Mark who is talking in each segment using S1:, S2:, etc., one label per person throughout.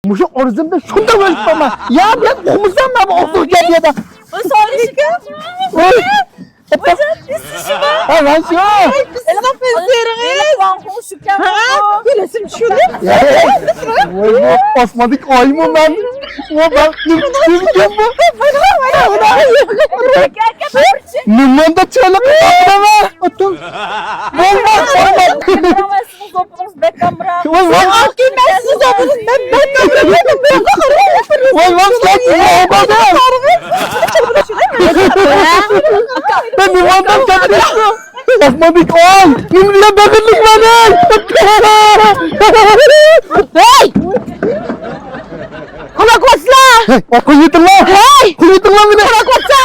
S1: Muşu orzumda şunda ölüp ama. Ya ben omuzdan mı otur geliyor da. Oy. Ha lan şu.
S2: Gülesim şunu.
S1: Oy bu osmadık ay mı ben? O bak kim bu? Limon da çelik kapıda otur. Olmaz. Ben limondan çekiyorum. Osmadık ay. Nimle bakırlık bana.
S2: Hey! Kulak basla!
S1: Kuyutun lan.
S2: Hey!
S1: Kuyutun lan beni.
S2: Kulak basla!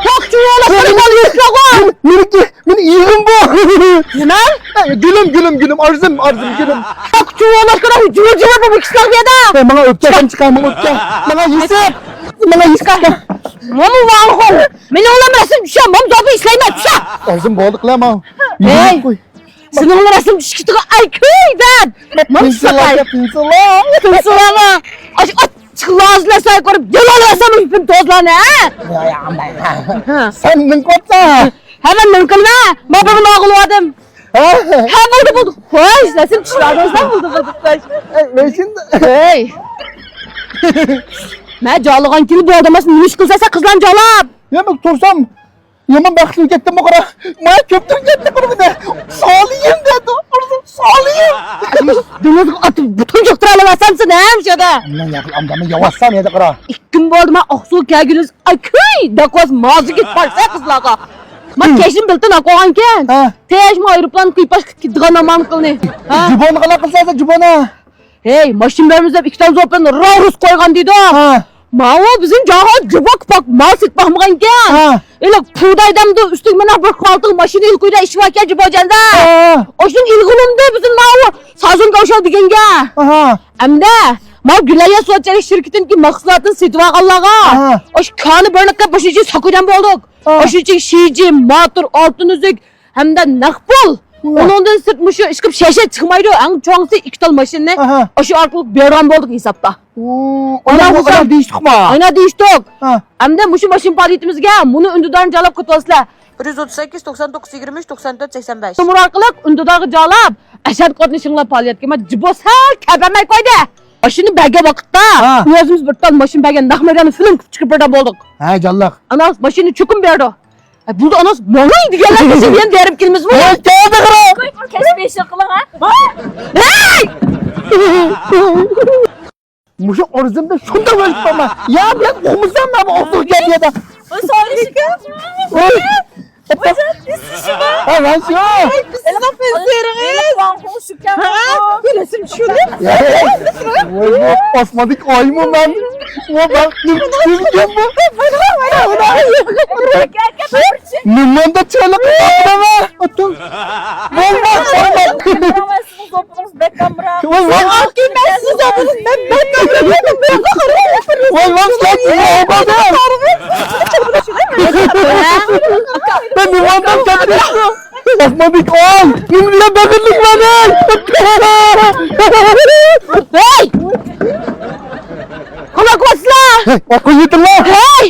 S2: Çok çuvala sarımal yüzüne
S1: Beni iyiyim bu.
S2: Ne?
S1: Gülüm arzum gülüm.
S2: Çok çuvala kadar cıvır bu kişiler yada!
S1: Bana öpeceğim çıkarmam öpeceğim. Bana Yusuf.
S2: Mamu vanhol! Beni olamazsın düşen, mam zabı islayma düşen!
S1: Arzum boğduk lan ama.
S2: Hey! Sınırlı resim düşkütüğü ay köyden! Mam sakay! Tınsulama! Çıkılazla say korup yalanlasam hüpüm tozlanı ha!
S1: Sen nın kopsa.
S2: Hemen mümkün ha! Babamın oğlu adım! Ha bulduk! Hoş! Resim çıkardınızdan bulduk.
S1: Ben şimdi.
S2: Hey! Ben calıgan kili bu adamın nimiş kızasa kızlan calap!
S1: Yemek tursam. Yaman baklı gittim o kadar. Maya köptür gitti bunu bir de. Sağlayayım dedi. Arzum sağlayayım.
S2: Dünüz atı bütün çoktur alamazsamsın hem şada!
S1: Aman yakıl amcamı yavaşsan yedi kara.
S2: İlk gün bu adama aksul kâgünüz ay köy! Dakoz mazı git parsa kızlağa! Ma keşin biltin akoğan ken! Teş ma aeroplan kıypaş kıdığana man kılını!
S1: Cubonu kala kılsaysa cubonu.
S2: Hey, maşin berimizde iki tane zopen rarus koygan deydi o! Mağla bizim caha cıbak bak mal sıkmağımıgan ken! Öyle puğdaydam da üstüngmena bir kaltık maşini ilkuyda işvakken cıbacanda! Oşun ilgulumda bizim mağla sazun kavşal digen gen! Hem de ma Gülaya Soğutçelik şirketin ki maksatın sitvağallağa! Oş kanı börnekle başıcı sakıdan bolduk! Oşucu şiici, matır, altın üzük hem de nakbol! Onundan sırtmışı ışkıp şeşe çıkmaydı en çoğunsa iki tal maşinne oşu arkalık beyran bolduk hesapta.
S1: Ona bu kadar değiştik mi?
S2: Ayna değiştik. Hem de muşu maşin paliyetimizge bunu ündudarın calap kutuasla. 138, 99, 23, 94, 85. Numara arkalık ündudarı calap. Eşat kodunu şınla paliyet kema cibos her kebemey koydu. Aşını belge vakitta. Uyazımız bir tal maşin belge nahmeranı film çıkıp burada bolduk.
S1: He callak.
S2: Anas maşini çukum berdi. Burada anas monaydı gelen bizim yen derim kilimiz bu.
S1: Hey geldi kara.
S2: Kesmeyi şakılan ha. Hey!
S1: Muşu orzumda şunda ölüp ama. Ya ben omuzdan mı otur geliyor da. Oy. Ha lan şu.
S2: Gülesim şunu.
S1: Oy bu osmadık ay mı ben? O bak kim bu? Limon da çelik kapıda otur. Olmaz. Ben limondan çekiyorum. Osmadık ay. Nimle bakırlık bana.
S2: Hey! Kulak basla!
S1: Kuyutun lan.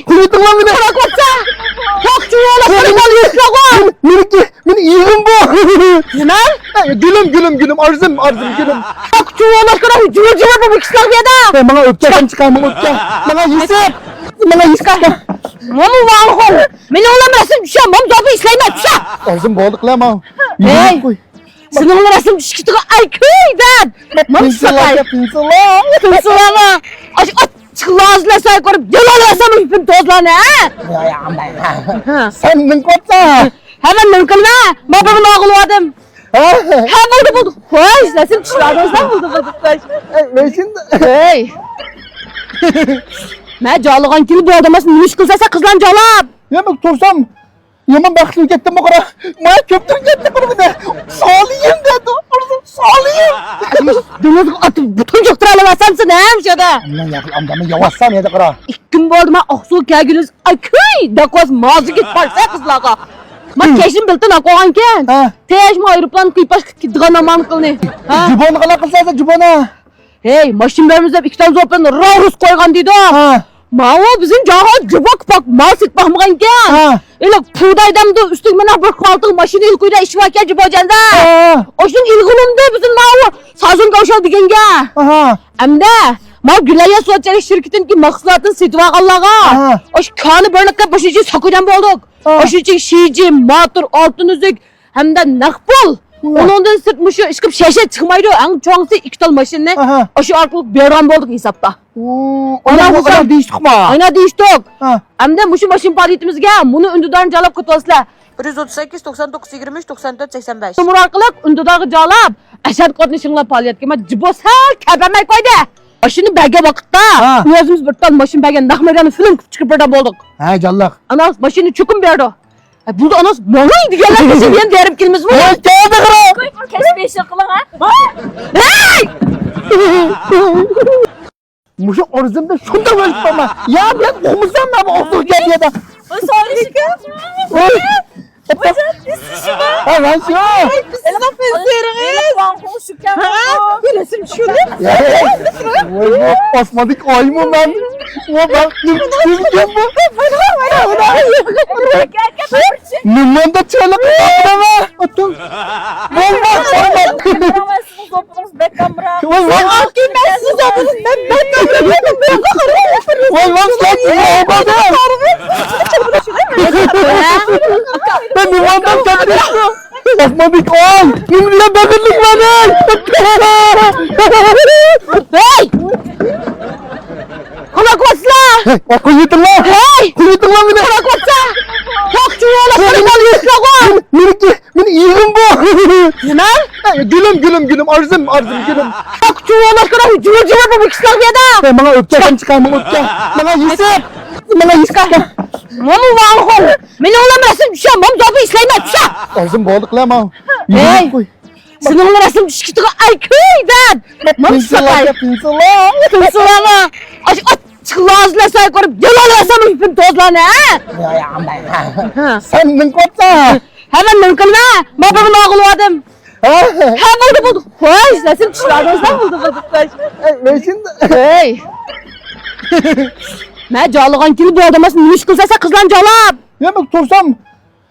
S1: Kuyutun lan beni.
S2: Kulak basla! Çok çuvala sarımal yüzüne
S1: Beni iyiyim bu.
S2: Ne?
S1: Gülüm arzum gülüm.
S2: Çok çuvala kadar cıvır bu kişiler yada!
S1: Bana öpeceğim çıkarmam öpeceğim. Bana Yusuf.
S2: Mamu vanhol! Beni olamazsın düşen, mam zabı islayma düşen!
S1: Arzum boğduk lan ama.
S2: Hey! Sınırlı resim düşkütüğü ay köyden! Mam sakay! Tınsulama! Çıkılazla say korup yalanlasam hüpüm tozlanı ha!
S1: Sen nın kopsa.
S2: Hemen mümkün ha! Babamın oğlu adım! Ha bulduk! Hoş! Resim çıkardınızdan bulduk.
S1: Ben şimdi.
S2: Hey! Ben calıgan kili bu adamın nimiş kızasa kızlan calap!
S1: Yemek tursam. Yaman baklı gittim o kadar. Maya köptür gitti bunu bir de. Sağlayayım dedi. Arzum sağlayayım.
S2: Dünüz atı bütün çoktur alamazsamsın hem şada!
S1: Aman yakıl amcamı yavaşsan yedi kara.
S2: İlk gün bu adama aksul kâgünüz ay köy! Dakoz mazı git parsa kızlağa! Ma keşin biltin akoğan ken! Teş ma aeroplan kıypaş kıdığana man kılını!
S1: Cubonu kala kılsaysa cubonu.
S2: Hey, maşinlerimizde iki tane zopen Raurus koygan deydi. Mao bizim jağa cıbak bak mal sit bakmagan gen. Öyle pudaydan da üstüne bir kaltık maşini ilkuyda iş varken cıbacanda. Oşun ilgilinde bizim Mao sazın kavşal digen gen. Hem de Mao Gülaya Soğutçılık şirketin ki maksatın sitvakallığa. Oş kanı börnekle başıcı sakıdan bulduk. Oşucu şiici, matır, altın üzük hem de nakbol. Onundan sırtmışı ışkıp şeşe çıkmaydı. En çoğunsa iki tal maşinne. Oşu arkalık bergan bulduk hesapta.
S1: Ona değiştik mi?
S2: Ayna değiştik. Hem de muşu maşin paliyetimizge bunu ündüdarını calap kutuasla. 138, 99, 23, 94, 85. Numara arkalık ündüdarı calap. Eşat kodunu şınla paliyet kema cıbos her kebemek koydu. Aşını belge vakitta. Uyazımız bir tal maşin belge nakmeden film çıkıp burada bulduk.
S1: He callak.
S2: Anas maşini çukum verdi. Burada anas molaydı gelen bizim yan derim kilimiz mi?
S1: Hey kağıdı kıra.
S2: Koy kesmeyi şakılan ha. Hey!
S1: Muşu orizmde şunda verilip ama. Ya ben omuzdan da otur gel diye de.
S2: O sonra şıkı.
S1: Ha lan şu.
S2: Elena pensiyeriniz. Banko şıkken. Resim şunu.
S1: Vay bu osmadık oy mu ben? Vay bak kim bu? Numman da çığlık kapıda mı? Otur. Vay bak vay bak. Vay bak. Vay bak sen olmadı. Ben nummandan kaçmıştım. Osmadık oy. Numriye bakırlık bana.
S2: Hey! Kulak basla!
S1: Hey, okul yutun lan.
S2: Hey!
S1: Yutun lan beni.
S2: Kulak basla! Çok çuvala sarımal yutla
S1: Beni yığın bu.
S2: Ne?
S1: Gülüm arzım gülüm.
S2: Çok çuvala kadar cıvır bu kıslar ya da!
S1: Bana öpeceğim çıkar bana öpeceğim. Bana Yusuf. Bana Yusuf.
S2: Mamu vanhol! Beni olamazsın düşen, mam zobu isleyme düşen!
S1: Arzım boğduk lan mam.
S2: Hey! Sınırlı resim düşkütü ay köyden! Mam sakay! Pinsala! Aç çıkılazla say korup yalan resam hüpüm tozlanı ha!
S1: Sen nın kotsa.
S2: Hemen mümkün mü? Babamın oğlu adım. Ha buldu. Hoş resim çıkardınızdan buldu.
S1: Ben şimdi.
S2: Hey! Ben calıgan kimi bu adamın niş kızasa kızlan calap.
S1: Ya bak sorsam.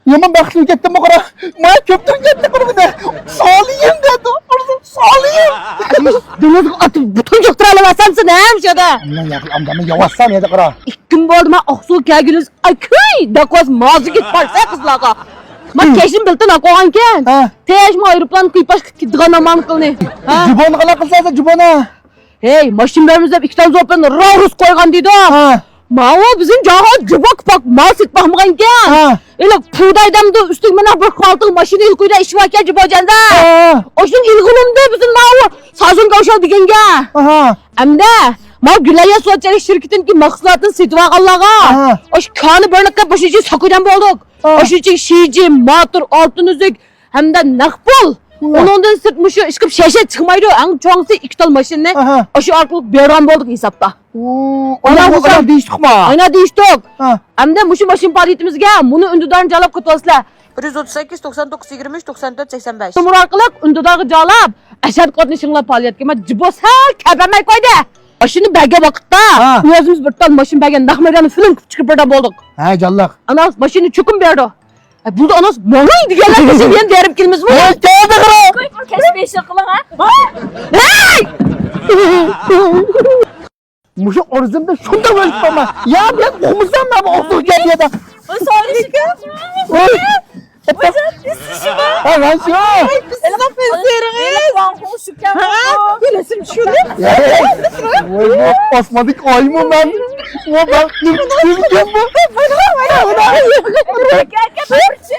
S1: Yaman bakışlı gittim o kadar. Maya köptür gitti bunu bir de. Salıyım dedi. Arzum salıyım.
S2: Dünüz atı bütün çoktur alamazsamsın hem şurada.
S1: Aman yakıl amcamı yavaşsan ya da kıra.
S2: İlk gün bu adama aksul kâgünüz ay köy. Dakoz mazı git parça kızlağa. Ma keşin biltin akoğan ken. Tej ma aeroplan kıypaş kıdgan aman kılını.
S1: Cübonu kala kılsaysa cübonu.
S2: Hey maşinlerimizde iki tane zopen Raurus koygan deydi. Mao bizim jağa cıbak bak mal sit bakmagan gen. Öyle pudaydan da üstüne bir kaltık maşini ilkuyda iş varken cıbacanda. Oşun ilgilinde bizim Mao sazın kavşal digen gen. Hem de Mao Gülaya Soğutçılık şirketin ki maksatın sitvakallığa. Oş kanı börnekle başıcı sakıdan bulduk. Oşucu şiici, matır, altın üzük hem de nakbol. Onundan sırtmışı ışkıp şeşe çıkmaydı. En çoğunsa iki tal maşinne. Oşu arkalık bergan bulduk hesapta.
S1: Ona değiştik mi?
S2: Ayna değiştik. Hem de muşu maşin paliyetimizge bunu ündüdarını calap kutuasla. 138, 99, 23, 94, 85. Numara arkalık ündüdarı calap. Eşat kodunu şınla paliyet kema cıbos her kebemek koydu. Aşını belge vakitta. Uyazımız bir tal maşin belge nakmeden film çıkıp burada bulduk.
S1: He callak.
S2: Anas maşini çukum verdi. Burada anas molaydı gelen bizim yan derim kilimiz mi?
S1: Hey kağıdı kıra.
S2: Koy kesmeyi şakılan ha. Hey!
S1: Muşu orizmde şunda verilip ama. Ya ben omuzdan da otur gel diye de.
S2: O sonra şıkı.
S1: Ha lan şu.
S2: Elena pensiyeriniz. Banko şıkken. Resim şunu.
S1: Vay bu osmadık oy mu ben? Vay bak kim bu?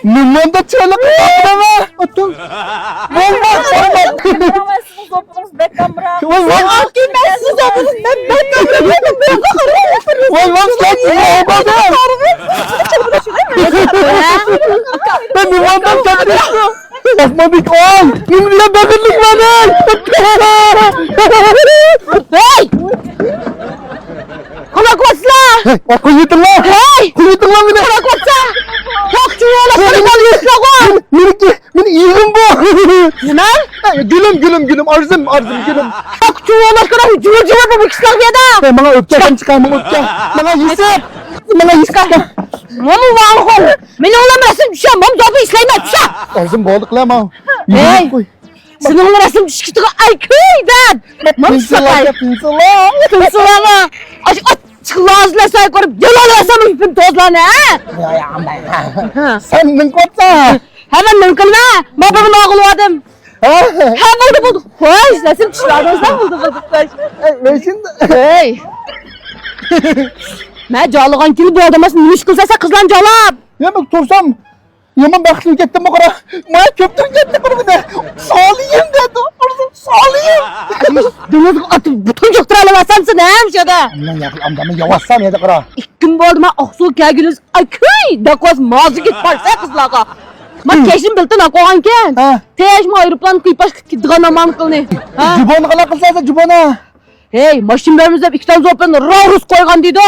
S1: Numman da çığlık kapıda mı? Otur. Vay bak vay bak. Vay bak. Vay bak sen olmadı. Ben nummandan kaçmıştım. Osmadık oy. Numriye bakırlık bana.
S2: Hey! Kulak basla!
S1: Hey, okul yutun lan.
S2: Hey!
S1: Yutun lan beni.
S2: Kulak basla! Çok çuvala sarımal yutla
S1: Beni yığın bu.
S2: Ne?
S1: Gülüm arzım gülüm.
S2: Çok çuvala kadar cıvıl bu kişiler ya da.
S1: Bana öpçe çıkar, bana öpçe. Bana Yusuf. Bana Yusuf.
S2: Mamu var mı? Beni olamazsın düşen. Mamu zorba işleyme düşen.
S1: Ağzım boğduk lan mam.
S2: Hey. Senin resim çıktığı ay köyden. Mamu sakay.
S1: Pinsala.
S2: Tımsılama. Çıkılağızla say korup yalanlasam hüpüm tozlarını ha.
S1: Sen ne kotsa?
S2: Hemen mümkün ha. Babamın oğlu adım. Ha bulduk. Hoş resim çıkardınızdan bulduk.
S1: Ben şimdi.
S2: Hey. Ben calıgan kimi bu adamın niş kılsaysa kızlan calap.
S1: Yemek tursam. Yaman baktım gittim o kadar. Bana köptür gitti bunu bir de. Salıyım dedi. Salıyım.
S2: Dünüz atıp bütün çoktur alamazsamsın hem şurada.
S1: Amcamı yavaşsam yedi kara.
S2: İlk gün bu adama aksul kelginiz. Ay köy. Dakoz mazı git parça kızlağa. Ma keşin biltin akoğan ken. Teş ma aeroplan kıypaş kıdgan aman kılını.
S1: Cibonu kala kılsaysa cibonu.
S2: Hey maşin berimizde iki tane zopen Raurus koygan deydi.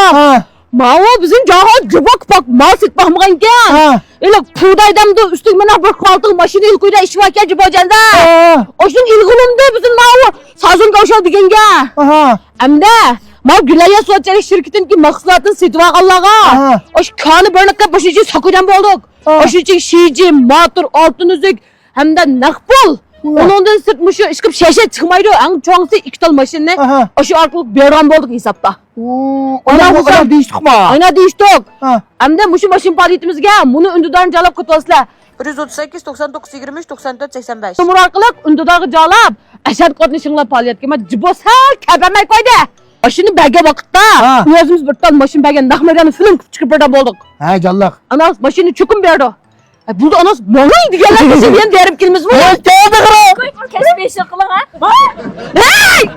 S2: Mava bizim jaha cıbak bak mal sıkmamgan ken. Öyle puğdaydamdı üstüme bir kaltık maşini ilkuyda işvaken cıbacanda. Oşun ilgilimde bizim mava sazın kavşal digenge. Hem de ma Gülaya Soğutçalık şirketin ki maksatın sitva Allah'a. Oş kanı börnekle başıcı sakıdan bulduk. Oşucu şiici, matır, altın üzük hem de nakbol. Onundan sırtmışı ışkıp şeşe çıkmaydı. En çoğunlusu iki tal maşinle. Oşu arkalık beyran bulduk hesapta.
S1: Ona bu kadar değiştik mi?
S2: Ayna değiştik. Hem de muşu maşin paliyetimizge bunu ündüdarın calap kutuasla. 138, 99, 23, 94, 85. Numur arkalık ündüdarı calap. Eşat kodunu şınla paliyet kema cibos her kebemey koydu. Aşını belge vakitta. Özümüz bir tal maşin belge nahmedanı film çıkıp burada bulduk.
S1: He callak.
S2: Anas maşini çukum verdi. Burada anas monaydı gelen bizim yan derim kilimiz bu.
S1: Hey kağıdı kara.
S2: Koy kesmeyi şakılan ha. Hey!